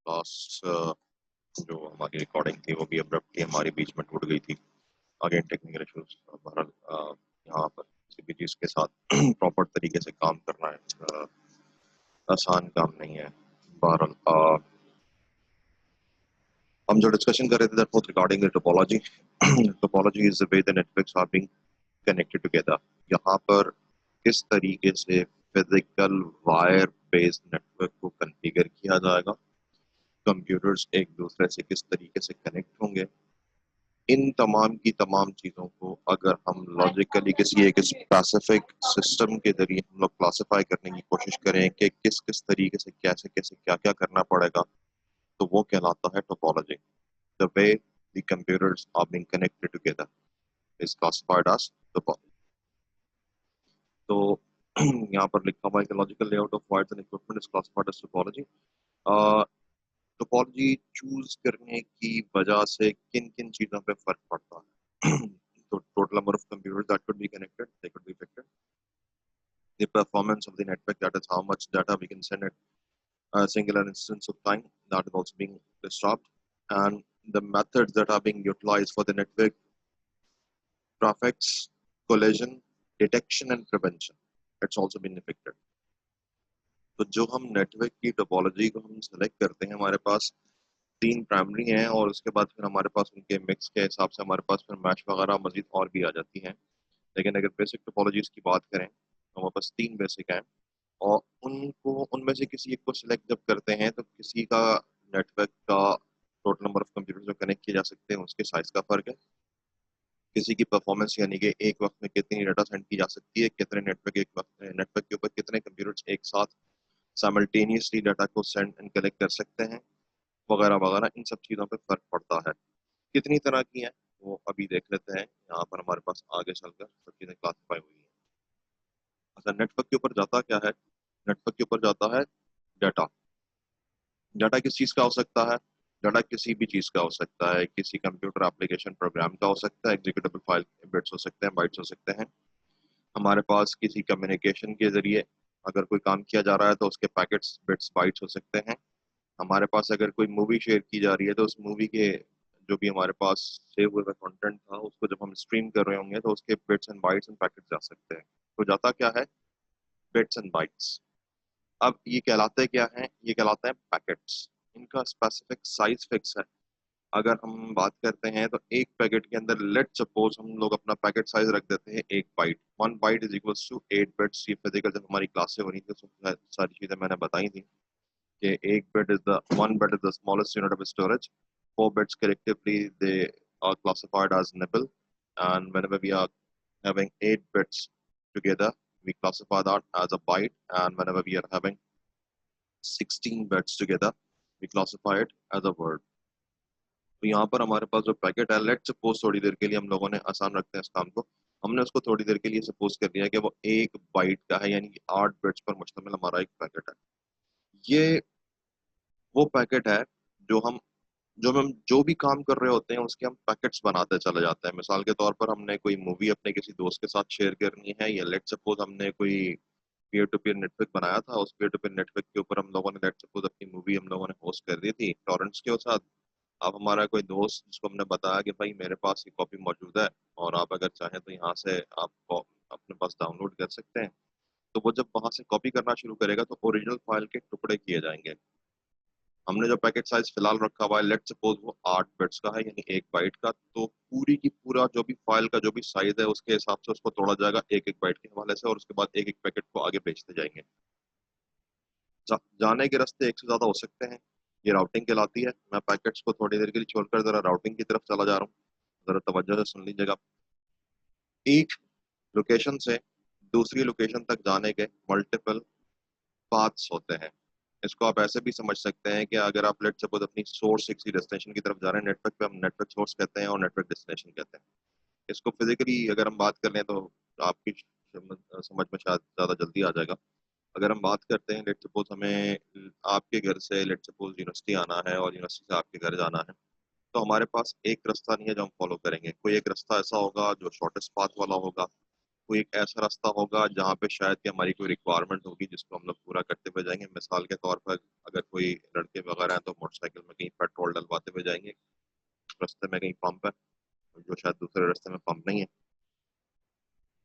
Last जो हमारी recording थी वो भी अब्रप्टली हमारी बीच में टूट गई थी। Again technical issues. बहरहाल यहाँ पर किसी भी चीज़ के साथ प्रॉपर तरीके से काम करना है आसान काम नहीं है। बहरहाल हम जो डिस्कशन कर रहे थे that was regarding the topology. Topology is the way the networks are being connected together. यहाँ पर किस तरीके से फिजिकल वायर बेस्ड नेटवर्क को कॉन्फ़िगर किया जाएगा, कंप्यूटर्स एक दूसरे से किस तरीके से कनेक्ट होंगे, इन तमाम की तमाम चीज़ों को अगर हम लॉजिकली किसी एक स्पेसिफिक सिस्टम के जरिए हम लोग क्लासिफाई करने की कोशिश करें कि किस किस तरीके से कैसे कैसे क्या क्या करना पड़ेगा, तो वो कहलाता है topology. The way the computers are being connected together is classified as topology. तो यहाँ पर लिखा हुआ है कि logical layout of wires and equipment is classified as topology. Topology choose करने की वजह से किन किन चीजों पे फर्क पड़ता है। तो total number of computers that could be connected, they could be affected, the performance of the network, that is how much data we can send at a singular instance of time, that is also being disturbed, and the methods that are being utilized for the network traffics, collision detection and prevention, it's also been affected. तो जो हम network की topology को हम select करते हैं, हमारे पास तीन प्राइमरी हैं और उसके बाद फिर हमारे पास उनके मिक्स के हिसाब से हमारे पास फिर मैच वगैरह मजीद और भी आ जाती हैं। लेकिन अगर बेसिक टोपोलॉजीज की बात करें तो हमारे पास तीन बेसिक हैं, और उनको उनमें से किसी एक को सिलेक्ट जब करते हैं तो किसी का नेटवर्क का टोटल नंबर ऑफ कंप्यूटर जो कनेक्ट किए जा सकते हैं उसके साइज का फर्क है, किसी की परफॉर्मेंस यानी कि एक वक्त में कितनी डाटा सेंड की जा सकती है, कितने नेटवर्क एक वक्त नेटवर्क के ऊपर कितने कंप्यूटर्स एक साथ साइमल्टेनियसली डाटा को सेंड एंड कलेक्ट कर सकते हैं, वगैरह वगैरह, इन सब चीज़ों पर फर्क पड़ता है। कितनी तरह की हैं वो अभी देख लेते हैं। यहाँ पर हमारे पास आगे चलकर सब चीज़ें क्लासीफाई हुई हैं। अच्छा, नेटवर्क के ऊपर जाता क्या है? नेटवर्क के ऊपर जाता है डाटा। डाटा किस चीज़ का हो सकता है? डाटा किसी भी चीज़ का हो सकता है, किसी कंप्यूटर एप्लीकेशन प्रोग्राम का हो सकता है, एग्जीक्यूटेबल फाइल बिट्स हो सकते हैं, बाइट्स हो सकते हैं। हमारे पास किसी कम्युनिकेशन के जरिए अगर कोई काम किया जा रहा है तो उसके पैकेट्स बिट्स बाइट्स हो सकते हैं। हमारे पास अगर कोई मूवी शेयर की जा रही है तो उस मूवी के जो भी हमारे पास सेव हुआ कंटेंट था उसको जब हम स्ट्रीम कर रहे होंगे तो उसके bits and bytes and packets जा सकते हैं। तो जाता क्या है? Bits and bytes. अब ये कहलाते क्या हैं? ये कहलाते हैं पैकेट्स। इनका स्पेसिफिक साइज फिक्स है। अगर हम बात करते हैं तो एक पैकेट के अंदर लेट सपोज हम लोग अपना पैकेट साइज रख देते हैं 1 byte. 1 byte is equals to 8 bits. ये फिजिकल जब हमारी क्लासें हो रही थी तो सारी चीजें मैंने बताई थी कि एक bit is the 1 bit is the smallest unit of storage. 4 bits collectively they are classified as nibble, and whenever we are having 8 bits together we classify that as a byte, and whenever we are having 16 bits together we classify it as a word। तो यहाँ पर हमारे पास जो packet है, let suppose थोड़ी देर के लिए हम लोगों ने आसान रखते हैं इस काम को, हमने उसको थोड़ी देर के लिए सपोज कर लिया कि वो 1 बाइट का है, यानी कि 8 बिट्स पर मुश्तमिल हमारा एक पैकेट है। ये वो पैकेट है जो हम जो भी काम कर रहे होते हैं उसके हम पैकेट्स बनाते चले जाते हैं। मिसाल के तौर पर हमने कोई मूवी अपने किसी दोस्त के साथ शेयर करनी है, या लेट सपोज हमने कोई पीयर टू पीयर नेटवर्क बनाया था, उस पीयर टू पीयर नेटवर्क के ऊपर हम लोगों ने लेट सपोज अपनी मूवी हम लोगों ने होस्ट कर दी थी टॉरेंट्स के साथ। अब हमारा कोई दोस्त जिसको हमने बताया कि भाई मेरे पास ये कॉपी मौजूद है और आप अगर चाहें तो यहाँ से आप अपने पास डाउनलोड कर सकते हैं, तो वो जब वहां से कॉपी करना शुरू करेगा तो ओरिजिनल फाइल के टुकड़े किए जाएंगे। हमने जो पैकेट साइज फिलहाल रखा हुआ है लेट सपोज वो 8 बिट्स का है, यानी 1 बाइट का, तो पूरी की पूरा जो भी फाइल का जो भी साइज है उसके हिसाब से उसको तोड़ा जाएगा एक एक बाइट के हवाले से, और उसके बाद एक एक पैकेट को आगे बेचते जाएंगे। जाने के रास्ते एक से ज्यादा हो सकते हैं, ये राउटिंग कहलाती है। मैं पैकेट्स को थोड़ी देर के लिए छोड़कर जरा राउटिंग की तरफ चला जा रहा हूँ, जरा तवज्जो से सुन लीजिएगा। एक लोकेशन से दूसरी लोकेशन तक जाने के मल्टीपल पाथ्स होते हैं। इसको आप ऐसे भी समझ सकते हैं कि अगर आप लेट सपोज अपनी सोर्स से किसी डेस्टिनेशन की तरफ जा रहे हैं, नेटवर्क पे हम नेटवर्क सोर्स कहते हैं और नेटवर्क डेस्टिनेशन कहते हैं। इसको फिजिकली अगर हम बात कर लें तो आपकी समझ में शायद ज़्यादा जल्दी आ जाएगा। अगर हम बात करते हैं लेट सपोज हमें आपके घर से लेट सपोज यूनिवर्सिटी आना है और यूनिवर्सिटी से आपके घर जाना है, तो हमारे पास एक रास्ता नहीं है जो हम फॉलो करेंगे। कोई एक रास्ता ऐसा होगा जो शॉर्टेस्ट पाथ वाला होगा, कोई एक ऐसा रास्ता होगा जहाँ पे शायद कि हमारी कोई रिक्वायरमेंट होगी जिसको हम लोग पूरा करते हुए जाएंगे। मिसाल के तौर पर अगर कोई लड़के वगैरह हैं तो मोटरसाइकिल में कहीं पेट्रोल डलवाते हुए जाएंगे, रास्ते में कहीं पंप है जो शायद दूसरे रास्ते में पंप नहीं है,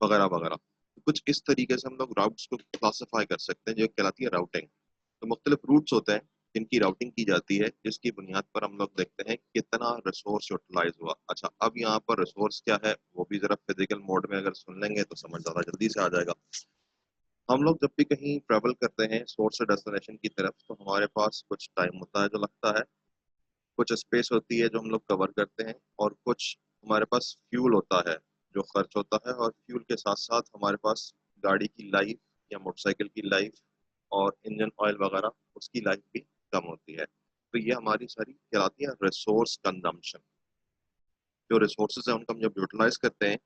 वगैरह वगैरह। तो कुछ इस तरीके से हम लोग राउट्स को क्लासिफाई कर सकते हैं, जो कहलाती है राउटिंग। तो मुख्तलिफ रूट्स होते हैं जिनकी राउटिंग की जाती है, जिसकी बुनियाद पर हम लोग देखते हैं कितना रिसोर्स यूटिलाइज हुआ। अच्छा, अब यहाँ पर रिसोर्स क्या है वो भी जरा फिजिकल मोड में अगर सुन लेंगे तो समझ ज़्यादा जल्दी से आ जाएगा। हम लोग जब भी कहीं ट्रेवल करते हैं सोर्स से डेस्टिनेशन की तरफ, तो हमारे पास कुछ टाइम होता है जो लगता है, कुछ स्पेस होती है जो हम लोग कवर करते हैं, और कुछ हमारे पास फ्यूल होता है जो खर्च होता है, और फ्यूल के साथ साथ हमारे पास गाड़ी की लाइफ या मोटरसाइकिल की लाइफ और इंजन ऑयल वगैरह उसकी लाइफ भी कम होती है। तो ये हमारी सारी कहलाती है रिसोर्स कंजम्पशन। जो रिसोर्सेज है उनको हम जब यूटिलाइज करते हैं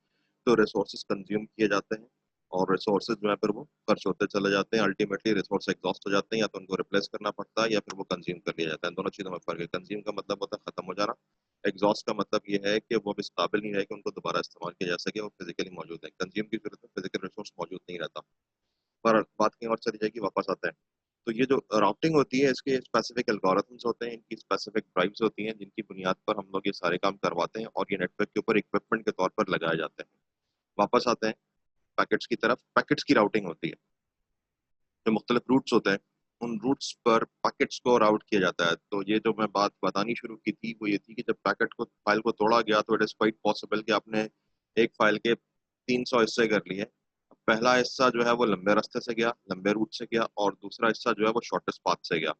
तो रिसोर्सेज कंज्यूम किए जाते हैं, और रिसोर्सेज जो है फिर वो खर्च होते चले जाते हैं। अल्टीमेटली रिसोर्स एग्जॉस्ट हो जाते हैं, या तो उनको रिप्लेस करना पड़ता है या फिर वो कंज्यूम कर लिया जाता है। दोनों चीज़ों में फर्क है। कंज्यूम का मतलब होता है खत्म हो जाना, एग्जॉस्ट का मतलब ये है कि वो अब इस काबिल नहीं रहे कि उनको दोबारा इस्तेमाल किया जा सके, वो फिजिकली मौजूद है। कंज्यूम की सूरत में फिजिकल रिसोर्स मौजूद नहीं रहता। पर बात कहीं और चली जाएगी, वापस आते हैं। तो ये जो राउटिंग होती है इसके स्पेसिफिक एल्गोरिथम्स होते हैं, इनकी स्पेसिफिक ड्राइव्स होती हैं, जिनकी बुनियाद पर हम लोग ये सारे काम करवाते हैं, और ये नेटवर्क के ऊपर इक्विपमेंट के तौर पर लगाए जाते हैं। वापस आते हैं पैकेट्स की तरफ। पैकेट्स की राउटिंग होती है, जो मुख्तलिफ रूट्स होते हैं उन रूट्स पर पैकेट्स को राउट किया जाता है। तो ये जो मैं बात बतानी शुरू की थी वो ये थी कि जब पैकेट को फाइल को तोड़ा गया तो इट इज़ क्वाइट पॉसिबल कि आपने एक फाइल के 300 हिस्से कर लिए। पहला हिस्सा जो है वो लंबे रास्ते से गया, लंबे रूट से गया, और दूसरा हिस्सा जो है वो शॉर्टेस्ट पाथ से गया।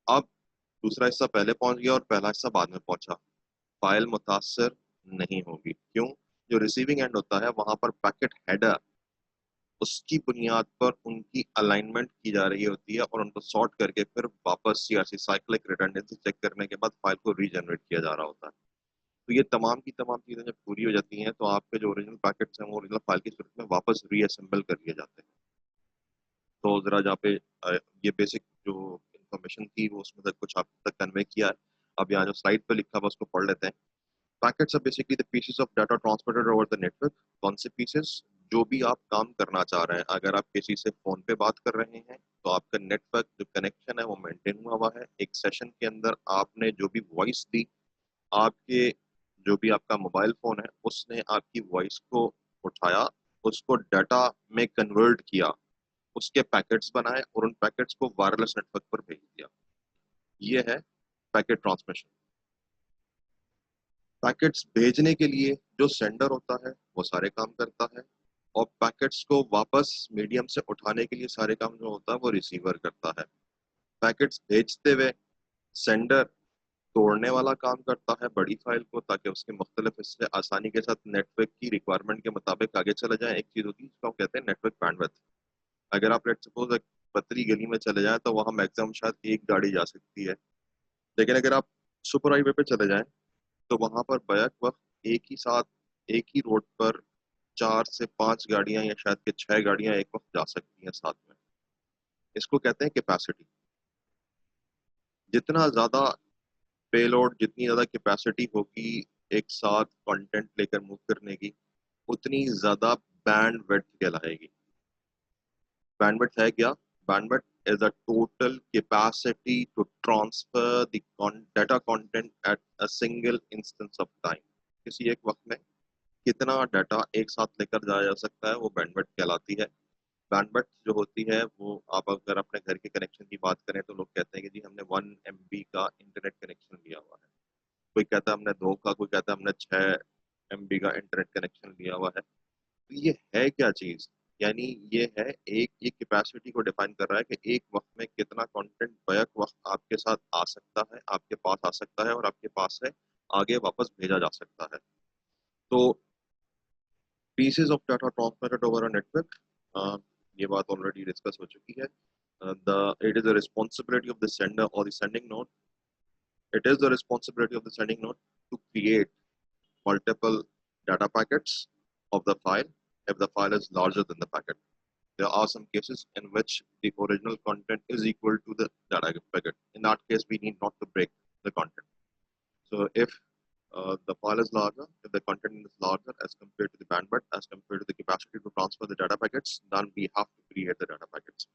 अब दूसरा हिस्सा पहले पहुंच गया और पहला हिस्सा बाद में पहुंचा, फाइल मुतासर नहीं होगी। क्यों? जो रिसीविंग एंड होता है वहां पर पैकेट हेडर, उसकी बुनियाद पर उनकी अलाइनमेंट की जा रही होती है, और उनको सॉर्ट करके फिर वापस सीआरसी साइक्लिक रिडंडेंसी चेक करने के बाद फाइल को रीजनरेट किया जा रहा होता है। तो ये तमाम की तमाम चीजें जब पूरी हो जाती हैं तो आपके जो ओरिजिनल पैकेट्स हैं वो ओरिजिनल फाइल की सूरत में वापस रीअसेंबल कर लिए जाते हैं। तो जरा जहाँ पे ये बेसिक जो इंफॉर्मेशन थी वो उसमें तक कुछ आप तक कन्वे किया है। अब यहाँ जो स्लाइड पे लिखा हुआ उसको पढ़ लेते हैं। Packets are basically the pieces of data transmitted over the network. कौन से पीसेस? जो भी आप काम करना चाह रहे हैं। अगर आप किसी से फोन पे बात कर रहे हैं तो आपका नेटवर्क जो कनेक्शन है वो मेंटेन हुआ हुआ है। एक सेशन के अंदर आपने जो भी वॉइस दी, आपके जो भी आपका मोबाइल फोन है उसने आपकी वॉइस को उठाया, उसको डाटा में कन्वर्ट किया, उसके पैकेट्स बनाए और उन पैकेट्स को वायरलेस नेटवर्क पर भेज दिया। ये है पैकेट ट्रांसमिशन। पैकेट्स भेजने के लिए जो सेंडर होता है वो सारे काम करता है, और पैकेट्स को वापस मीडियम से उठाने के लिए सारे काम जो होता है वो रिसीवर करता है। पैकेट्स भेजते हुए सेंडर तोड़ने वाला काम करता है बड़ी फाइल को, ताकि उसके मुख्तलिफ हिस्से आसानी के साथ नेटवर्क की रिक्वायरमेंट के मुताबिक आगे चले जाए। एक चीज होती है जिसको हम कहते हैं नेटवर्क बैंडविड्थ। अगर आप लेट सपोज एक पतली गली में चले जाएं तो वहां मैक्सिमम शायद एक गाड़ी जा सकती है, लेकिन अगर आप सुपर हाईवे पे चले जाएं तो वहां पर बैक वक्त एक ही साथ एक ही रोड पर 4 से 5 गाड़ियां या शायद के 6 गाड़ियां एक वक्त जा सकती हैं साथ में। इसको कहते हैं कैपेसिटी। जितना ज्यादा पेलोड, जितनी ज्यादा कैपेसिटी होगी एक साथ कंटेंट लेकर मूव करने की, उतनी ज्यादा बैंडविड्थ कहलाएगी। बैंडविड्थ है क्या? Bandwidth is the total capacity to transfer the data content at a single instance of time. किसी एक वक्त में कितना डाटा एक साथ लेकर जाया जा सकता है वो बैंडविड्थ कहलाती है। बैंडविड्थ जो होती है वो, आप अगर अपने घर के कनेक्शन की बात करें तो लोग कहते हैं कि जी हमने 1 MB का इंटरनेट कनेक्शन लिया हुआ है, कोई कहता है हमने 2 का, कोई कहता है हमने 6 MB का इंटरनेट कनेक्शन लिया हुआ है। तो ये है क्या चीज? यानी ये है एक ये कैपेसिटी को डिफाइन कर रहा है कि एक वक्त में कितना कंटेंट बैक वक्त आपके साथ आ सकता है, आपके पास आ सकता है, और आपके पास से आगे वापस भेजा जा सकता है। तो pieces of data transmitted over a network, uh, ये बात ऑलरेडी डिस्कस हो चुकी है। The it is the responsibility of the sender or the sending node. It is the responsibility of the sending node to create multiple data packets of the file if the file is larger than the packet. There are some cases in which the original content is equal to the data packet. In that case, we need not to break the content. So if the file is larger, if the content is larger as compared to the bandwidth, as compared to the capacity to transfer the data packets, then we have to create the data packets.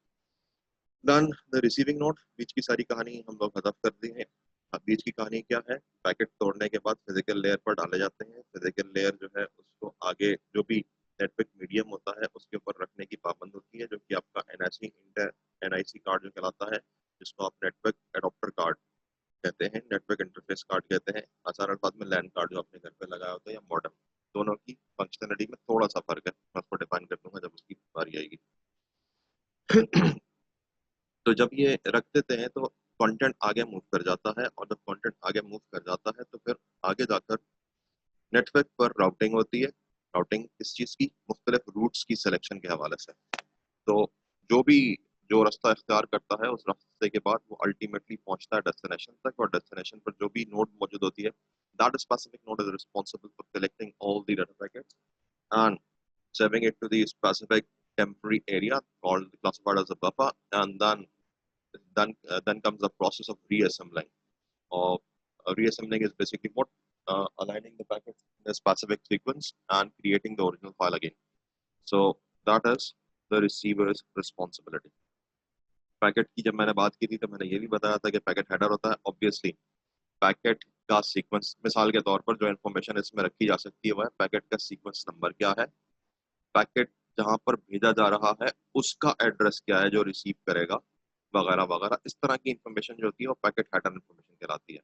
Then the receiving node, बीच की सारी कहानी हम लोग हदफ कर दी है. अब बीच की कहानी क्या है? पैकेट तोड़ने के बाद फिजिकल लेयर पर डाले जाते हैं. फिजिकल लेयर जो है उसको आगे जो भी नेटवर्क मीडियम होता है उसके ऊपर रखने की पाबंद होती है, जो कि आपका एनआईसी कार्ड जो कहलाता है, जिसको आप नेटवर्क एडॉप्टर कार्ड कहते हैं, नेटवर्क इंटरफेस कार्ड कहते हैं. आसान अल्फाज में लैन कार्ड जो अपने घर पे लगाया होता है, या मॉडेम. दोनों की फंक्शनलिटी में थोड़ा सा फर्क है, मैं उसको डिफाइन कर दूंगा जब उसकी बारी आएगी. तो जब ये रख देते हैं तो कंटेंट आगे मूव कर जाता है, और जब कंटेंट आगे मूव कर जाता है तो फिर आगे जाकर नेटवर्क पर राउटिंग होती है. राउटिंग किस चीज़ की? मुख्तलिफ रूट्स की सिलेक्शन के हवाले से. तो जो भी जो रास्ता इख्तियार करता है उस रास्ते के बाद वो अल्टीमेटली पहुंचता है डेस्टिनेशन तक, और डेस्टिनेशन पर जो भी नोड मौजूद होती है, that specific node is responsible for collecting all the data packets and serving it to the specific temporary area called classified as a buffer, and then comes the process of reassembling. Or reassembling is basically what, aligning the packets in a specific sequence and creating the original file again. So that is the receiver's responsibility. Packet की जब मैंने बात की थी तो मैंने ये भी बताया था कि पैकेट हेडर होता है. ऑब्वियसली पैकेट का सीक्वेंस, मिसाल के तौर पर जो इन्फॉर्मेशन इसमें रखी जा सकती है वह है पैकेट का सीक्वेंस नंबर क्या है, पैकेट जहां पर भेजा जा रहा है उसका एड्रेस क्या है जो रिसीव करेगा, वगैरह वगैरह. इस तरह की इंफॉर्मेशन जो होती है वो पैकेट हेडर इंफॉर्मेशन कहलाती है.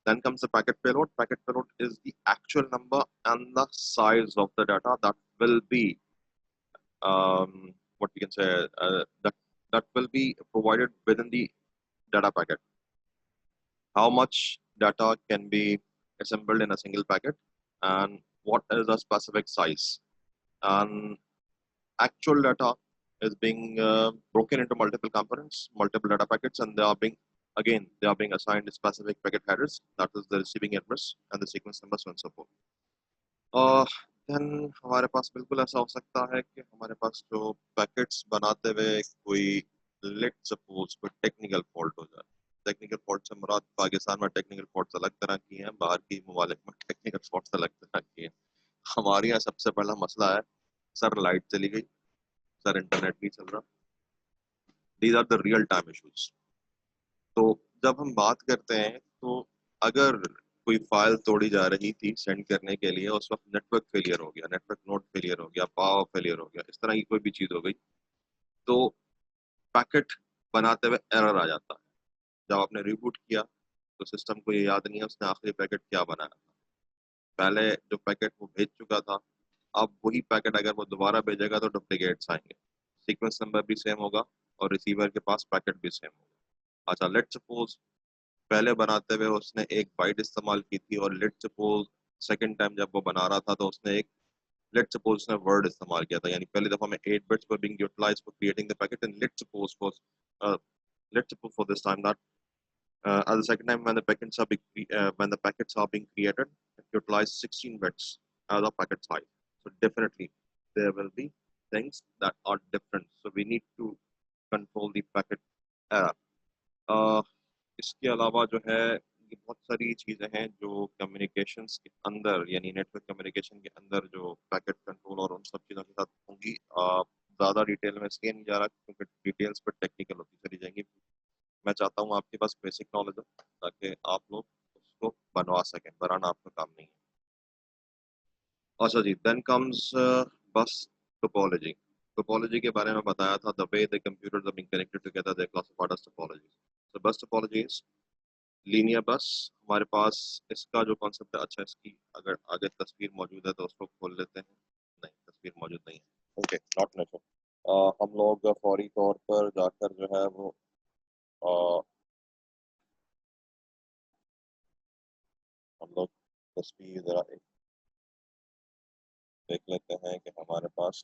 Then comes the packet payload. Packet payload is the actual number and the size of the data that will be, what we can say, that will be provided within the data packet. How much data can be assembled in a single packet, and what is the specific size. And actual data is being broken into multiple components, multiple data packets, and they are being assigned specific packet headers, that is the receiving address and the sequence number, so on and so forth. Then हमारे पास बिल्कुल ऐसा हो सकता है कि हमारे पास जो पैकेट्स बनाते हुए कोई, लेट सपोज कोई टेक्निकल फॉल्ट हो जाए. टेक्निकल फॉल्ट से मुराद पाकिस्तान में टेक्निकल फॉल्ट्स अलग तरह की हैं, बाहर की ममालिक में टेक्निकल फॉल्ट्स अलग तरह की हैं. हमारे यहाँ सबसे पहला मसला है, सर लाइट चली गई, सर इंटरनेट नहीं चल रहा. These are the real time issues. तो जब हम बात करते हैं तो अगर कोई फाइल तोड़ी जा रही थी सेंड करने के लिए, उस वक्त नेटवर्क फेलियर हो गया, नेटवर्क नोड फेलियर हो गया, पावर फेलियर हो गया, इस तरह की कोई भी चीज हो गई, तो पैकेट बनाते हुए एरर आ जाता है. जब आपने रिबूट किया तो सिस्टम को ये याद नहीं है उसने आखिरी पैकेट क्या बनाया था. पहले जो पैकेट वो भेज चुका था, अब वही पैकेट अगर वो दोबारा भेजेगा तो डुप्लीकेट्स आएंगे, सीक्वेंस नंबर भी सेम होगा और रिसीवर के पास पैकेट भी सेम होगा. अच्छा, लेट सपोज पहले बनाते हुए उसने एक बाइट इस्तेमाल की थी, और लेट सपोज सेकंड टाइम जब वो बना रहा था तो उसने एक, लेट सपोज उसने वर्ड इस्तेमाल किया था, यानी पहली दफा में 8 bits were being utilized for creating the packet, and let suppose for this time that at the second time when the packets are being created, it utilize 16 bits as a packet size. So definitely there will be things that are different, so we need to control the packet error. इसके अलावा जो है ये बहुत सारी चीज़ें हैं जो कम्युनिकेशंस के अंदर, यानी नेटवर्क कम्युनिकेशन के अंदर जो पैकेट कंट्रोल और उन सब चीज़ों के साथ होंगी. ज़्यादा डिटेल में इसलिए नहीं जा रहा क्योंकि डिटेल्स पर टेक्निकल होती चली जाएंगी. मैं चाहता हूँ आपके पास बेसिक नॉलेज हो ताकि आप लोग उसको बनवा सकें, बनाना आपका काम नहीं है. अच्छा जी, then comes bus topology. Topology के बारे में बताया था, the way the computers are being connected together they classified as topology. So bus topology linear बस. हमारे पास इसका जो कॉन्सेप्ट है, अच्छा इसकी अगर आगे तस्वीर मौजूद है तो उसको खोल लेते हैं. नहीं, तस्वीर मौजूद नहीं है. Okay, not natural. हम लोग फौरी तौर पर जाकर जो है वो हम लोग तस्वीर जरा एक देख लेते हैं कि हमारे पास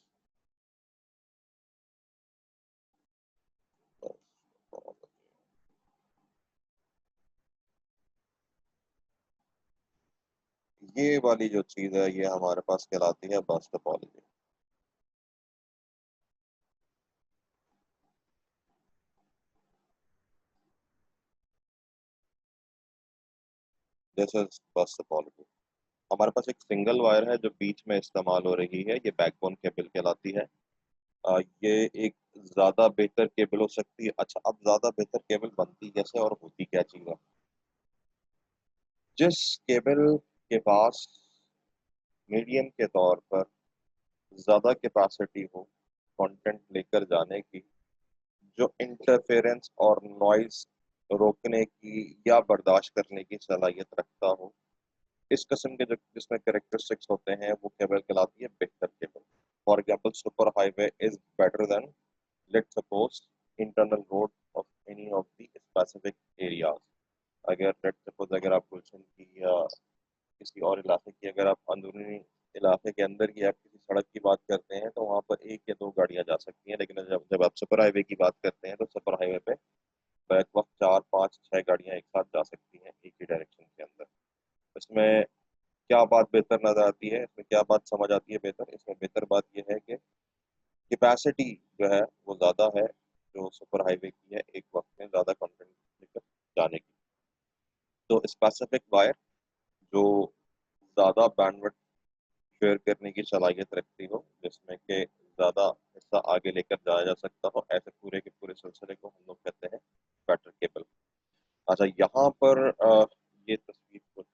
ये वाली जो चीज है ये हमारे पास कहलाती है बस टोपोलॉजी. दिस इज बस टोपोलॉजी. हमारे पास एक सिंगल वायर है जो बीच में इस्तेमाल हो रही है, ये बैकबोन केबल कहलाती है। ये एक ज्यादा बेहतर केबल हो सकती है। अच्छा, अब ज्यादा बेहतर केबल बनती कैसे और होती क्या चीज है? जिस केबल के पास मीडियम के तौर पर ज्यादा कैपेसिटी हो कंटेंट लेकर जाने की, जो इंटरफेरेंस और नॉइज रोकने की या बर्दाश्त करने की सलाहियत रखता हो, इस किस्म के जो जिसमें कैरेक्टरिस्टिक्स होते हैं, वो केबल कहलाती है बेहतर cable. For example, super highway is better than, let's suppose, internal road of any of the specific areas. अगर लेट्स सपोज, अगर आप गुलशन की या किसी और इलाके की, अगर आप अंदरूनी इलाके के अंदर की आप किसी सड़क की बात करते हैं, तो वहाँ पर एक या दो गाड़ियाँ जा सकती हैं। लेकिन जब जब आप सुपर हाईवे की बात करते हैं, तो सुपर हाईवे पे बैक वक्त चार पाँच छह गाड़ियाँ एक साथ जा सकती हैं एक ही डायरेक्शन के अंदर। इसमें क्या बात बेहतर नजर आती है, इसमें क्या बात समझ आती है बेहतर? इसमें बेहतर बात यह है कि कैपेसिटी जो है वो ज़्यादा है, जो सुपर हाईवे की है, एक वक्त में ज़्यादा कंटेंट लेकर जाने की। तो स्पेसिफिक वायर जो ज़्यादा बैंडविड्थ शेयर करने की सलाहियत रखती हो, जिसमें कि ज़्यादा हिस्सा आगे लेकर जाया जा सकता हो, ऐसे पूरे के पूरे सिलसिले को हम लोग कहते हैं बैटर केबल। अच्छा, यहाँ पर ये तस्वीर कुछ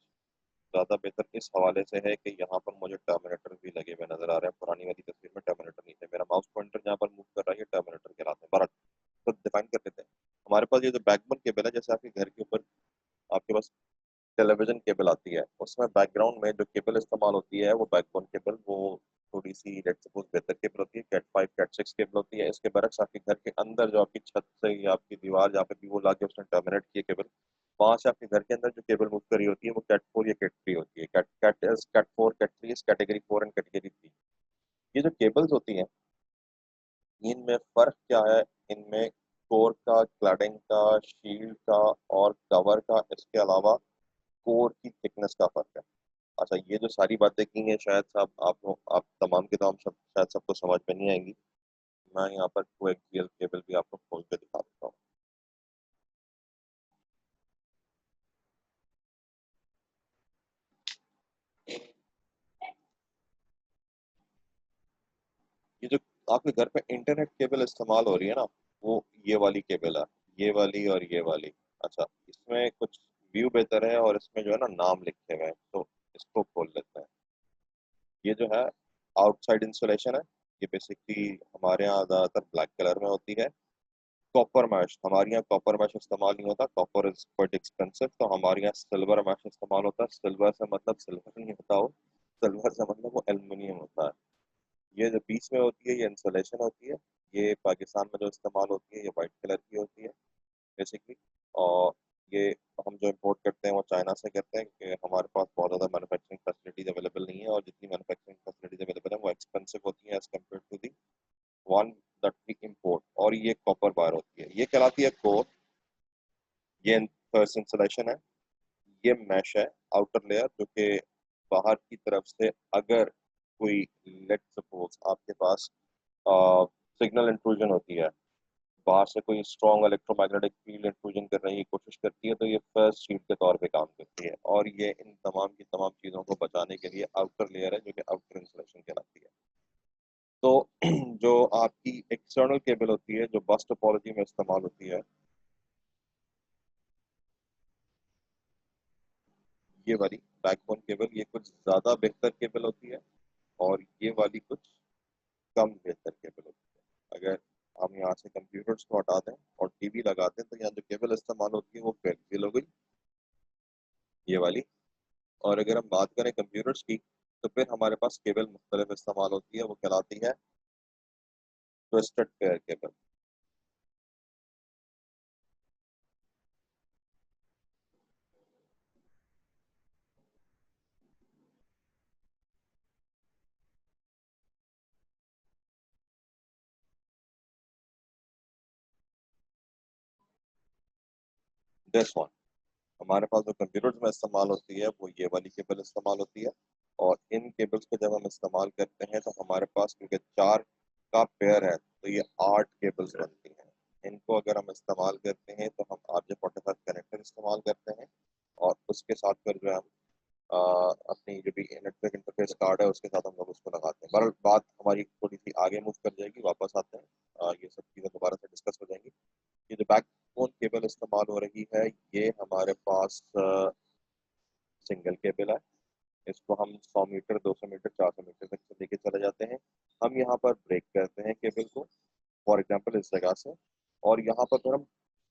ज़्यादा बेहतर इस हवाले से है कि यहाँ पर मुझे टर्मिनेटर भी लगे हुए नजर आ रहे हैं। पुरानी वाली तस्वीर में टर्मिनेटर नहीं थे। मेरा माउस पॉइंटर जहाँ पर मूव कर रहा है, ये टर्मिनेटर कहलाते हैं। बड़ा तो डिफाइन कर लेते हैं। हमारे पास ये जो बैकबोन केबल है, जैसे आपके घर के ऊपर आपके पास टेलीविजन केबल आती है, उसमें बैकग्राउंड में जो केबल इस्तेमाल होती है, वो बैकबोन केबल, वो थोड़ी सी लेट्स सपोज बेहतर केबल होती है, कैट 5 कैट 6 केबल होती है। इसके बरक्स आपके घर के अंदर जो आपकी छत से या आपकी दीवार जहाँ पे भी वो लाके उसने टर्मिनेट किए केबल, वहां से आपके घर के अंदर जो केबल मूव करी होती है, वो कैट 4 या कैट 3 होती है। कैट 4 कैट 3 इस कैटेगरी 4 एंड कैटेगरी 3। ये जो केबल्स होती हैं, इनमें फर्क क्या है? इनमें कोर का, क्लैडिंग का, शील्ड का और कवर का, इसके अलावा कोर की थिकनेस का फर्क है। अच्छा, ये जो सारी बातें की हैं, शायद साहब आप तमाम के तमाम सब शायद सबको समझ में नहीं आएंगी। मैं यहाँ पर कोएक्सियल केबल भी आपको खोल के दिखा देता हूँ। ये जो आपके घर पे इंटरनेट केबल इस्तेमाल हो रही है ना, वो ये वाली केबल है, ये वाली और ये वाली। अच्छा, इसमें कुछ व्यू बेहतर है और इसमें जो है ना नाम लिखे हुए हैं, तो इसको खोल लेते हैं। ये जो है आउटसाइड इंसुलेशन है। ये बेसिकली हमारे यहाँ ज़्यादातर ब्लैक कलर में होती है। कॉपर मैश, हमारे यहाँ कॉपर मैश इस्तेमाल नहीं होता, कॉपर इज क्वाइट एक्सपेंसिव, तो हमारे यहाँ सिल्वर मैश इस्तेमाल होता है। सिल्वर से मतलब सिल्वर नहीं होता हो, सिल्वर से मतलब वो एल्युमिनियम होता है। ये जो बीच में होती है, ये इंसुलेशन होती है। ये पाकिस्तान में जो इस्तेमाल होती है, ये वाइट कलर की होती है बेसिकली। और ये हम जो इम्पोर्ट करते हैं वो चाइना से करते हैं, कि हमारे पास बहुत ज़्यादा मैन्युफैक्चरिंग फैसिलिटीज अवेलेबल नहीं है, और जितनी मैन्युफैक्चरिंग फैसिलिटीज अवेलेबल है वो एक्सपेंसिव होती है as compare to the one that we import. और ये कॉपर वायर होती है, ये कहलाती है कोर। ये फर्स्ट इंसुलेशन है। ये मैश है, आउटर लेयर, जो कि बाहर की तरफ से अगर कोई, लेट सपोज आपके पास सिग्नल इंट्रूजन होती है, बाहर से कोई स्ट्रॉन्ग इलेक्ट्रोमैग्नेटिक फील्ड इंट्रूजन करने की कोशिश करती है, तो ये फर्स्ट शीट के तौर पे काम करती है। और ये इन तमाम की तमाम चीज़ों को बचाने के लिए आउटर लेयर है, जो कि आउटर इंसुलेशन कहलाती है। तो जो आपकी एक्सटर्नल केबल होती है, जो बस टोपोलॉजी में इस्तेमाल होती है, ये वाली बैकबोन केबल, ये कुछ ज़्यादा बेहतर केबल होती है, और ये वाली कुछ कम बेहतर केबल होती है। अगर हम यहाँ से कंप्यूटर्स को हटा दें और टीवी लगा दें, तो यहाँ जो केबल इस्तेमाल होती है वो कोएक्सियल हो गई, ये वाली। और अगर हम बात करें कंप्यूटर्स की, तो फिर हमारे पास केबल मुख्तलिफ इस्तेमाल होती है, वो कहलाती है twisted pair cable. This one, हमारे पास जो कंप्यूटर्स में इस्तेमाल होती है, वो ये वाली केबल इस्तेमाल होती है। और इन केबल्स को जब हम इस्तेमाल करते हैं, तो हमारे पास क्योंकि चार का पेयर है, तो ये 8 केबल्स बनती हैं। इनको अगर हम इस्तेमाल करते हैं, तो हम RJ45 कनेक्टर इस्तेमाल करते हैं, और उसके साथ फिर जो है अपनी जो भी नेटवर्क इंटरफेस कार्ड है उसके साथ हम लोग उसको लगाते हैं। बहरहाल बात हमारी थोड़ी सी आगे मूव कर जाएगी, वापस आते हैं, ये सब चीज़ें दोबारा से डिस्कस हो जाएंगी। ये जो बैकबोन केबल इस्तेमाल हो रही है ये हमारे पास सिंगल केबल है। इसको हम 100 मीटर, 200 मीटर, 400 मीटर तक से लेके चले जाते हैं। हम यहाँ पर ब्रेक करते हैं केबल को, फॉर एग्जाम्पल इस जगह से, और यहाँ पर फिर हम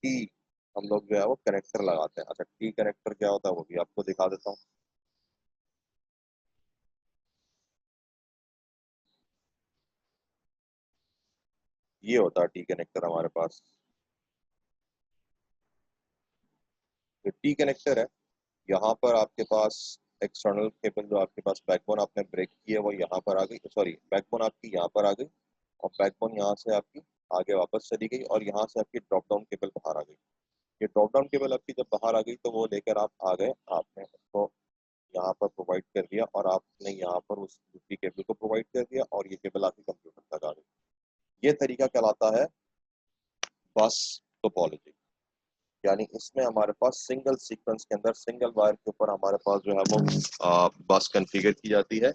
टी हम लोग जो है वो कनेक्टर लगाते हैं। अच्छा, टी कनेक्टर क्या होता है वो भी आपको दिखा देता हूँ। ये होता है टी कनेक्टर हमारे पास। जो टी कनेक्टर है, यहाँ पर आपके पास एक्सटर्नल केबल, जो आपके पास बैकबोन आपने ब्रेक की है वो यहाँ पर आ गई, सॉरी बैकबोन आपकी यहाँ पर आ गई, और बैकबोन यहाँ से आपकी आगे वापस चली गई, और यहाँ से आपकी ड्रॉप डाउन केबल बाहर आ गई। ये ड्रॉप डाउन केबल आपकी जब बाहर आ गई तो वो लेकर आप आ गए, आपने उसको यहाँ पर प्रोवाइड कर दिया, और आपने यहाँ पर उस दूसरी केबल को प्रोवाइड कर दिया, और ये केबल आपके कंप्यूटर तक आ गई। ये तरीका कहलाता है बस टोपोलॉजी। यानी इसमें हमारे पास सिंगल सीक्वेंस के अंदर सिंगल वायर के ऊपर हमारे पास जो है वो बस कॉन्फ़िगर की जाती है,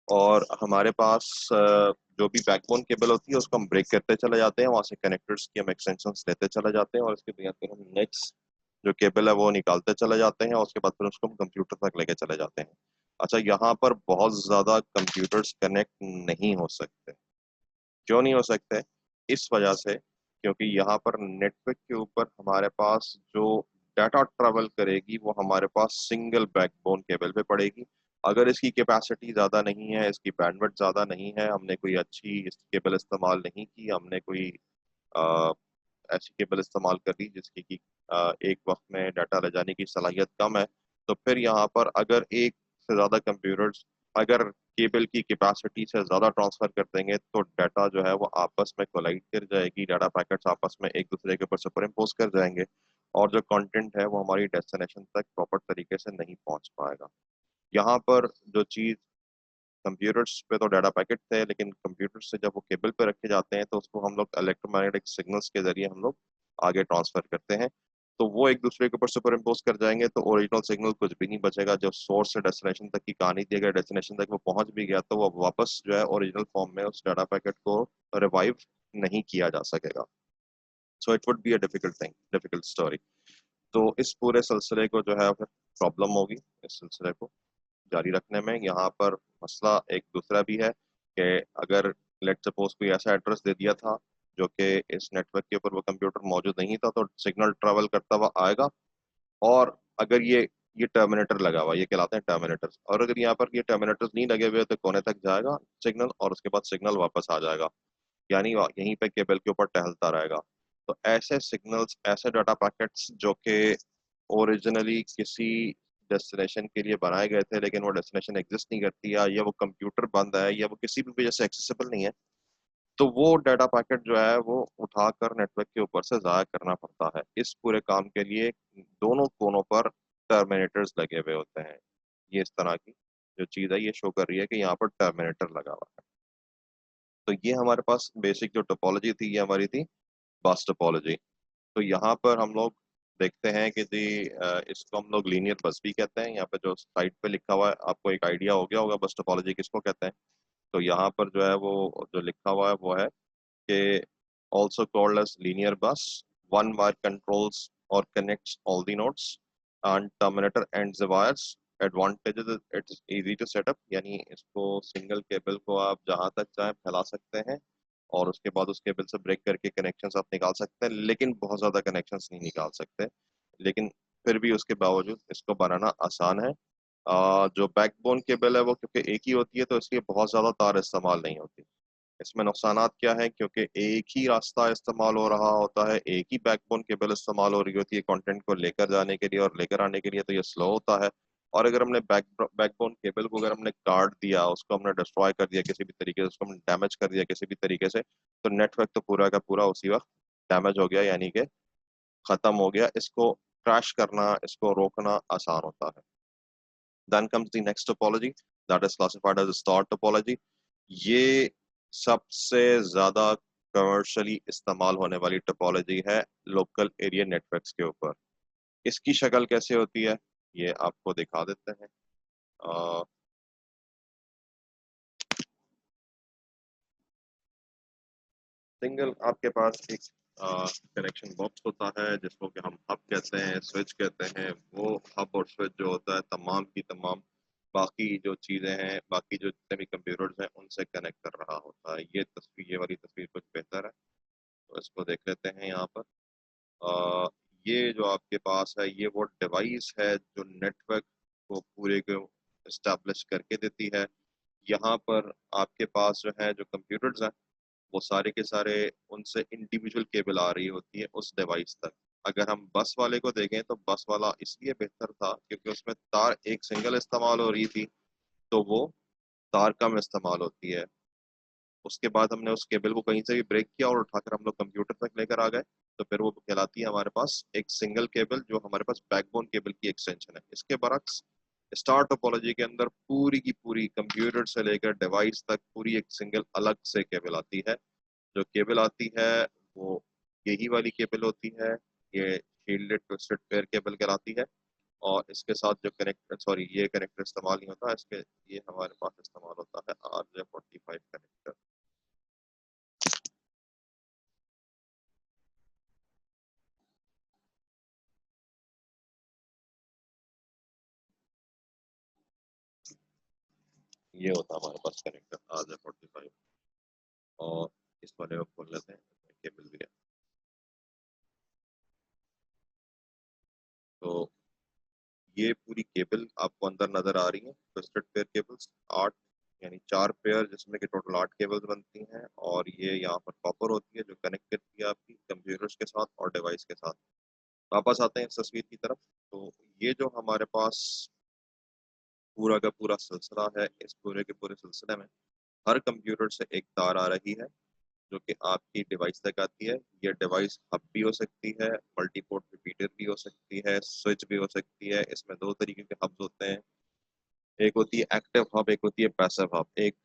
और हमारे पास जो भी बैकबोन केबल होती है उसको हम ब्रेक करते चले जाते हैं, वहां से कनेक्टर्स की हम एक्सटेंशंस लेते चले जाते हैं, और इसके बाद फिर हम नेक्स्ट जो केबल है वो निकालते चले जाते हैं, और उसके बाद फिर उसको हम कंप्यूटर तक लेके चले जाते हैं। अच्छा, यहाँ पर बहुत ज्यादा कंप्यूटर्स कनेक्ट नहीं हो सकते। क्यों नहीं हो सकते? इस वजह से क्योंकि यहाँ पर नेटवर्क के ऊपर हमारे पास जो डाटा ट्रेवल करेगी वो हमारे पास सिंगल बैकबोन केबल पे पड़ेगी। अगर इसकी कैपेसिटी ज़्यादा नहीं है, इसकी बैंडविड्थ ज़्यादा नहीं है, हमने कोई अच्छी केबल इस्तेमाल नहीं की, हमने कोई अ, ऐसी केबल इस्तेमाल कर ली जिसकी कि एक वक्त में डाटा ले जाने की सलाहियत कम है, तो फिर यहाँ पर अगर एक से ज़्यादा कंप्यूटर्स अगर केबल की कैपेसिटी से ज़्यादा ट्रांसफ़र कर देंगे तो डाटा जो है वो आपस में कोलाइड कर जाएगी, डाटा पैकेट्स आपस में एक दूसरे के ऊपर सुपर इम्पोज कर जाएंगे, और जो कंटेंट है वो हमारी डेस्टिनेशन तक प्रॉपर तरीके से नहीं पहुंच पाएगा। यहाँ पर जो चीज़, कंप्यूटर्स पे तो डाटा पैकेट थे, लेकिन कंप्यूटर से जब वो केबल पे रखे जाते हैं तो उसको हम लोग इलेक्ट्रोमैग्नेटिक सिग्नल्स के जरिए हम लोग आगे ट्रांसफर करते हैं, तो वो एक दूसरे के ऊपर सुपर इम्पोज कर जाएंगे, तो ओरिजिनल सिग्नल कुछ भी नहीं बचेगा। जब सोर्स से डेस्टिनेशन तक की कहानी दी, अगर डेस्टिनेशन तक वो पहुंच भी गया तो वो वापस जो है ओरिजिनल फॉर्म में उस डाटा पैकेट को रिवाइव नहीं किया जा सकेगा। So it would be a difficult thing, difficult story. तो इस पूरे सिलसिले को जो है फिर प्रॉब्लम होगी इस सिलसिले को जारी रखने में। यहाँ पर मसला एक दूसरा भी है कि अगर लेट सपोज कोई ऐसा एड्रेस दे दिया था जो कि इस नेटवर्क के ऊपर वो कंप्यूटर मौजूद नहीं था, तो सिग्नल ट्रेवल करता हुआ आएगा, और अगर ये टर्मिनेटर लगा हुआ, ये कहलाते हैं टर्मिनेटर्स, और अगर यहाँ पर ये टर्मिनेटर्स नहीं लगे हुए तो कोने तक जाएगा सिग्नल, और उसके बाद सिग्नल वापस आ जाएगा, यानी यहीं पे केबल के ऊपर टहलता रहेगा। तो ऐसे सिग्नल्स, ऐसे डाटा पैकेट्स जो कि ओरिजिनली किसी डेस्टिनेशन के लिए बनाए गए थे लेकिन वो डेस्टिनेशन एग्जिस्ट नहीं करती, या वो कंप्यूटर बंद है, या वो किसी भी वजह से एक्सेसिबल नहीं है, तो वो डाटा पैकेट जो है वो उठाकर नेटवर्क के ऊपर से जाया करना पड़ता है। इस पूरे काम के लिए दोनों कोनों पर टर्मिनेटर्स लगे हुए होते हैं। ये इस तरह की जो चीज़ है ये शो कर रही है कि यहाँ पर टर्मिनेटर लगा हुआ है। तो ये हमारे पास बेसिक जो टोपोलॉजी थी ये हमारी थी बस टोपोलॉजी। तो यहाँ पर हम लोग देखते हैं कि जी इसको हम लोग लीनियर बस भी कहते हैं। यहाँ पे जो साइड पे लिखा हुआ है आपको एक आइडिया हो गया होगा बस टोपोलॉजी किसको कहते हैं। तो यहाँ पर जो है वो जो लिखा हुआ है वो है कि also called as linear bus, one wire controls or connects all the nodes and terminator ends the wires. Advantages is it's easy to set up, यानी इसको सिंगल केबल को आप जहां तक चाहें फैला सकते हैं, और उसके बाद उस केबल से ब्रेक करके कनेक्शंस आप निकाल सकते हैं, लेकिन बहुत ज़्यादा कनेक्शंस नहीं निकाल सकते। लेकिन फिर भी उसके बावजूद इसको बनाना आसान है। जो बैकबोन केबल है वो क्योंकि एक ही होती है तो इसलिए बहुत ज़्यादा तार इस्तेमाल नहीं होती। इसमें नुकसानात क्या है, क्योंकि एक ही रास्ता इस्तेमाल हो रहा होता है, एक ही बैकबोन केबल इस्तेमाल हो रही होती है कंटेंट को लेकर जाने के लिए और लेकर आने के लिए, तो ये स्लो होता है। और अगर हमने बैकबोन केबल को अगर हमने काट दिया, उसको हमने डिस्ट्रॉय कर दिया किसी भी तरीके से, उसको हमने डैमेज कर दिया किसी भी तरीके से, तो नेटवर्क तो पूरा का पूरा उसी वक्त डैमेज हो गया, यानी कि खत्म हो गया। इसको क्रैश करना, इसको रोकना आसान होता है। Then comes the next topology that is classified as a star topology. ये सबसे ज्यादा कमर्शियली इस्तेमाल होने वाली टोपोलॉजी है लोकल एरिया नेटवर्क्स के ऊपर। इसकी शक्ल कैसे होती है ये आपको दिखा देते हैं। सिंगल आपके पास एक कनेक्शन बॉक्स होता है जिसको कि हम हब कहते हैं, स्विच कहते हैं। वो हब और स्विच जो होता है तमाम की तमाम बाकी जो चीज़ें हैं, बाकी जो जितने भी कंप्यूटर्स हैं उनसे कनेक्ट कर रहा होता है। ये वाली तस्वीर कुछ बेहतर है, तो इसको देख लेते हैं यहाँ पर। अ, ये जो आपके पास है ये वो डिवाइस है जो नेटवर्क को पूरे को इस्टेब्लिश करके देती है। यहाँ पर आपके पास जो है जो कंप्यूटर्स हैं वो सारे के सारे उनसे इंडिविजुअल केबल आ रही होती है उस डिवाइस तक। अगर हम बस वाले को देखें तो बस वाला इसलिए बेहतर था क्योंकि उसमें तार एक सिंगल इस्तेमाल हो रही थी, तो वो तार कम इस्तेमाल होती है। उसके बाद हमने उस केबल को कहीं से भी ब्रेक किया और उठाकर हम लोग कंप्यूटर तक लेकर आ गए, तो फिर वो कहलाती है हमारे पास एक सिंगल केबल जो हमारे पास बैकबोन केबल की एक्सटेंशन है। इसके बरक्स स्टार टोपोलॉजी के अंदर पूरी की पूरी कंप्यूटर से लेकर डिवाइस तक पूरी एक सिंगल अलग से केबल आती है। जो केबल आती है वो यही वाली केबल होती है, ये शील्डेड ट्विस्टेड पेयर केबल कहलाती है। और इसके साथ जो कनेक्टर, सॉरी ये कनेक्टर इस्तेमाल नहीं होता इसके, ये हमारे पास इस्तेमाल होता है RJ45 कनेक्टर। ये होता है हमारे पास कनेक्टर RJ45। और इस वाले को खोल लेते हैं, केबल भी है। तो ये पूरी केबल आपको अंदर नजर आ रही है, ट्विस्टेड पेयर केबल्स 8, यानी 4 पेयर जिसमें कि टोटल 8 केबल्स बनती हैं। और ये यहाँ पर कॉपर होती है जो कनेक्ट करती है आपकी कंप्यूटर्स के साथ और डिवाइस के साथ। वापस आते हैं इस तस्वीर की तरफ। तो ये जो हमारे पास पूरा का पूरा सिलसिला है, इस पूरे के पूरे सिलसिले में हर कंप्यूटर से एक तार आ रही है जो कि आपकी डिवाइस तक आती है। ये डिवाइस हब भी हो सकती है, मल्टीपोर्ट रिपीटर भी हो सकती है, स्विच भी हो सकती है। इसमें दो तरीके के हब्स होते हैं, एक होती है एक्टिव हब, एक होती है पैसिव हब। एक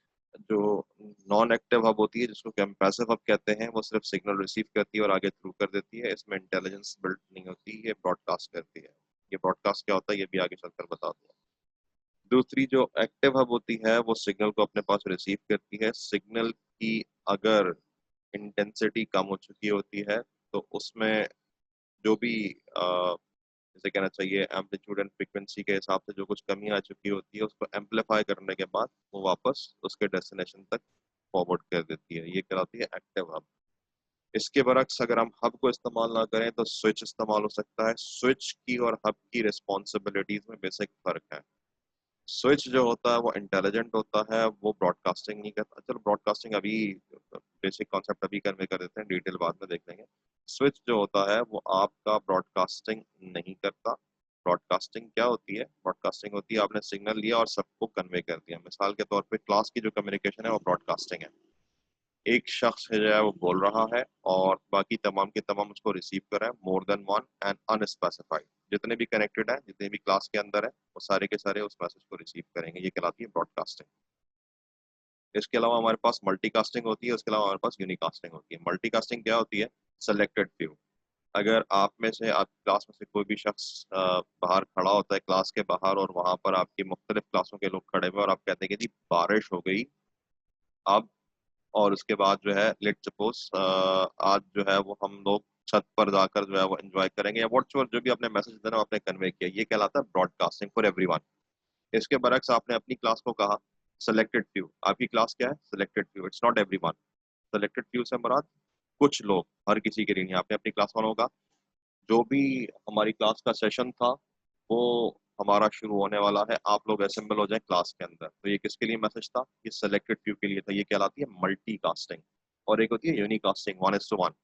जो नॉन एक्टिव हब होती है जिसको कि हम पैसिव हब कहते हैं, वो सिर्फ सिग्नल रिसीव करती है और आगे थ्रू कर देती है। इसमें इंटेलिजेंस बिल्ट नहीं होती, ये ब्रॉडकास्ट करती है। ये ब्रॉडकास्ट क्या होता है ये भी आगे चलकर बता दूंगा। दूसरी जो एक्टिव हब होती है वो सिग्नल को अपने पास रिसीव करती है। सिग्नल की अगर इंटेंसिटी कम हो चुकी होती है तो उसमें जो भी जैसे कहना चाहिए एम्पलीट्यूड एंड फ्रीक्वेंसी के हिसाब से जो कुछ कमी आ चुकी होती है उसको एम्पलीफाई करने के बाद वो वापस उसके डेस्टिनेशन तक फॉरवर्ड कर देती है। ये कहलाती है एक्टिव हब। इसके बरक्स अगर हम हब को इस्तेमाल ना करें तो स्विच इस्तेमाल हो सकता है। स्विच की और हब की रिस्पॉन्सिबिलिटीज में बेसिक फर्क है। स्विच जो होता है वो इंटेलिजेंट होता है, वो ब्रॉडकास्टिंग नहीं करता। चलो ब्रॉडकास्टिंग अभी बेसिक कॉन्सेप्ट अभी कन्वे कर देते हैं, डिटेल बाद में देख लेंगे। स्विच जो होता है वो आपका ब्रॉडकास्टिंग नहीं करता। ब्रॉडकास्टिंग क्या होती है? ब्रॉडकास्टिंग होती है आपने सिग्नल लिया और सबको कन्वे कर दिया। मिसाल के तौर पे क्लास की जो कम्युनिकेशन है वो ब्रॉडकास्टिंग है। एक शख्स है जो है वो बोल रहा है और बाकी तमाम के तमाम उसको रिसीव कर रहे हैं, more than one and unspecified. जितने भी कनेक्टेड है, जितने भी क्लास के अंदर है, वो सारे के सारे उस मैसेज को रिसीव करेंगे। ये कहलाती है ब्रॉडकास्टिंग। इसके अलावा हमारे पास मल्टीकास्टिंग होती है, उसके अलावा हमारे पास यूनिकास्टिंग होती है। मल्टीकास्टिंग क्या होती है? Selected few. अगर आप में से, आप क्लास में से कोई भी शख्स बाहर खड़ा होता है क्लास के बाहर, और वहां पर आपकी मुख्तलिफ क्लासों के लोग खड़े हुए और आप कहते हैं कि जी बारिश हो गई अब, और उसके बाद जो है लेट सपोज आज जो है वो हम लोग छत पर जाकर जो है वो एंजॉय करेंगे, या व्हाट्सएवर जो भी अपने मैसेज देना आपने कन्वे किया, ये कहलाता है ब्रॉडकास्टिंग फॉर एवरीवन। इसके बरक्स आपने अपनी क्लास को कहा सेलेक्टेड फ्यू। आपकी क्लास क्या है? Selected few, it's not everyone. Selected few से मुराद कुछ लोग, हर किसी के लिए नहीं। आपने अपनी क्लास वालों का, जो भी हमारी क्लास का सेशन था वो हमारा शुरू होने वाला है, आप लोग असेंबल हो जाए क्लास के अंदर। तो ये किसके लिए मैसेज था? ये सेलेक्टेड फ्यू के लिए था। ये कहलाती है मल्टी कास्टिंग। और एक होती है यूनिकास्टिंग, 1:1।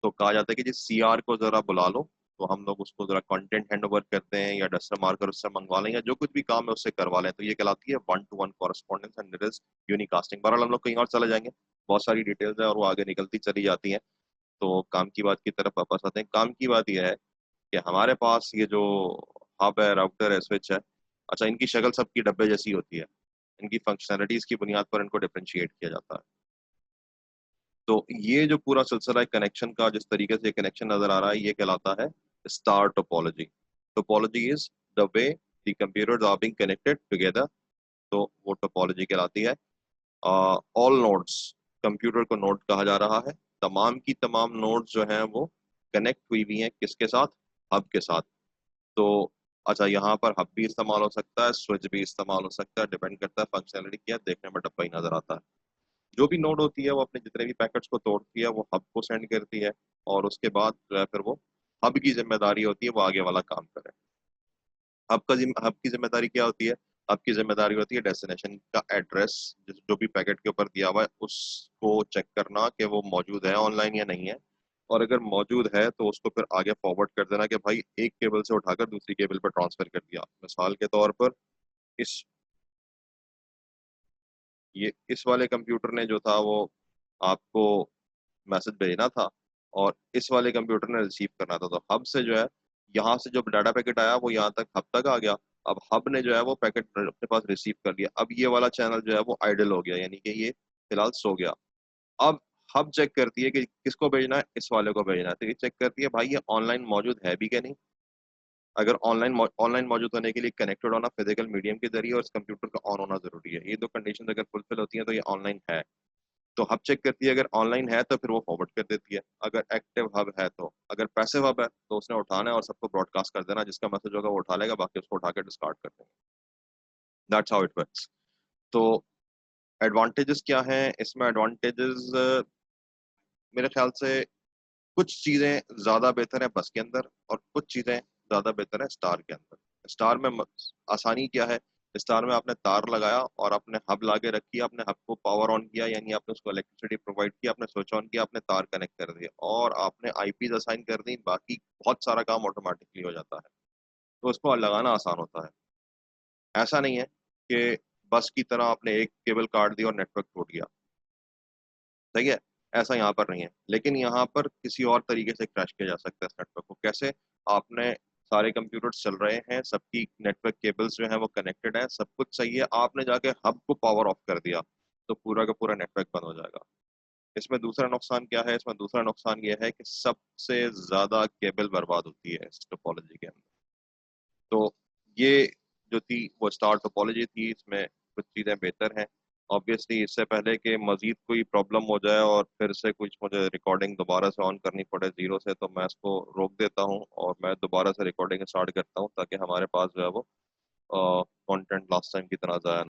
तो कहा जाता है कि जी सीआर को जरा बुला लो, तो हम लोग उसको जरा कंटेंट हैंड ओवर करते हैं या डस्टर मार्कर उससे मंगवा लें या जो कुछ भी काम है उससे करवा लें। तो ये कहलाती है 1-to-1 correspondence and it is यूनिकास्टिंग। बहरहाल हम लोग कहीं और चले जाएंगे, बहुत सारी डिटेल्स है और वो आगे निकलती चली जाती हैं। तो काम की बात की तरफ वापस आते हैं। काम की बात यह है कि हमारे पास ये जो हब है, राउटर है, स्विच है, अच्छा इनकी शक्ल सबकी डब्बे जैसी होती है। इनकी फंक्शनैलिटीज की बुनियाद पर इनको डिफरेंशिएट किया जाता है। तो ये जो पूरा सिलसिला है कनेक्शन का, जिस तरीके से कनेक्शन नजर आ रहा है, ये कहलाता है star topology. Topology is the way the computers are being connected together, तो वो टोपोलॉजी कहलाती है। ऑल नोड्स, कंप्यूटर को नोड कहा जा रहा है, तमाम की तमाम नोड्स जो हैं वो कनेक्ट हुई हुई हैं किसके साथ, हब के साथ। तो अच्छा, यहाँ पर हब भी इस्तेमाल हो सकता है, स्विच भी इस्तेमाल हो सकता है, डिपेंड करता है फंक्शनलिटी क्या है, देखने में डब्बा ही नजर आता है। जो भी नोड होती है वो अपने जितने भी पैकेट्स को तोड़ती है वो हब को सेंड करती है, और उसके बाद जो है फिर वो हब की जिम्मेदारी होती है वो आगे वाला काम करे। हब की जिम्मेदारी क्या होती है, हब की जिम्मेदारी होती है डेस्टिनेशन का एड्रेस जो भी पैकेट के ऊपर दिया हुआ है उसको चेक करना कि वो मौजूद है ऑनलाइन या नहीं है, और अगर मौजूद है तो उसको फिर आगे फॉरवर्ड कर देना कि भाई एक केबल से उठाकर दूसरी केबल पर ट्रांसफर कर दिया। मिसाल के तौर पर इस ये इस वाले कंप्यूटर ने जो था वो आपको मैसेज भेजना था, और इस वाले कंप्यूटर ने रिसीव करना था, तो हब से जो है यहाँ से जो डाटा पैकेट आया वो यहाँ तक हब तक आ गया। अब हब ने जो है वो पैकेट अपने पास रिसीव कर लिया, अब ये वाला चैनल जो है वो आइडल हो गया, यानी कि ये फिलहाल सो गया। अब हब चेक करती है कि किसको भेजना है, इस वाले को भेजना है, तो ये चेक करती है भाई ये ऑनलाइन मौजूद है भी क्या नहीं। अगर ऑनलाइन मौजूद होने के लिए कनेक्टेड होना फिजिकल मीडियम के जरिए और इस कंप्यूटर का ऑन होना जरूरी है, ये दो कंडीशन अगर फुलफिल होती है तो ये ऑनलाइन है। तो हब चेक करती है, अगर ऑनलाइन है तो फिर वो फॉरवर्ड कर देती है, अगर एक्टिव हब है तो। अगर पैसिव हब है तो उसने उठाना है और सबको ब्रॉडकास्ट कर देना, जिसका मैसेज होगा वो उठा लेगा, बाकी उसको उठा के डिस्कार्ड कर देंगे। That's how it works. तो एडवांटेजेस क्या हैं इसमें, एडवांटेजेस मेरे ख्याल से कुछ चीजें ज्यादा बेहतर है बस के अंदर, और कुछ चीजें ज्यादा बेहतर है स्टार के अंदर। स्टार में आसानी क्या है, स्टार में आपने तार लगाया और आपने हब लाके रखी, आपने हब को पावर ऑन किया, यानी आपने उसको इलेक्ट्रिसिटी प्रोवाइड किया, आपने स्विच ऑन किया, आपने तार कनेक्ट कर दिया और आपने आईपीज असाइन कर दी, बाकी बहुत सारा काम ऑटोमेटिकली हो जाता है। तो उसको लगाना आसान होता है। ऐसा नहीं है कि बस की तरह आपने एक केबल काट दी और नेटवर्क टूट गया, सही है, ऐसा यहाँ पर नहीं है। लेकिन यहाँ पर किसी और तरीके से क्रैश किया जा सकता है इस नेटवर्क को। कैसे, आपने सारे कंप्यूटर्स चल रहे हैं, सबकी नेटवर्क केबल्स जो है वो कनेक्टेड है, सब कुछ सही है, आपने जाके हब को पावर ऑफ कर दिया तो पूरा का पूरा नेटवर्क बंद हो जाएगा। इसमें दूसरा नुकसान क्या है, इसमें दूसरा नुकसान ये है कि सबसे ज्यादा केबल बर्बाद होती है इस टोपोलॉजी के अंदर। तो ये जो थी वो स्टार टोपोलॉजी थी, इसमें कुछ चीज़ें बेहतर हैं। ऑब्वियसली इससे पहले कि मजीद कोई प्रॉब्लम हो जाए और फिर से कुछ मुझे रिकॉर्डिंग दोबारा से ऑन करनी पड़े जीरो से, तो मैं इसको रोक देता हूँ और मैं दोबारा से रिकॉर्डिंग स्टार्ट करता हूँ, ताकि हमारे पास जो है वो कंटेंट लास्ट टाइम की तरह ज़ाया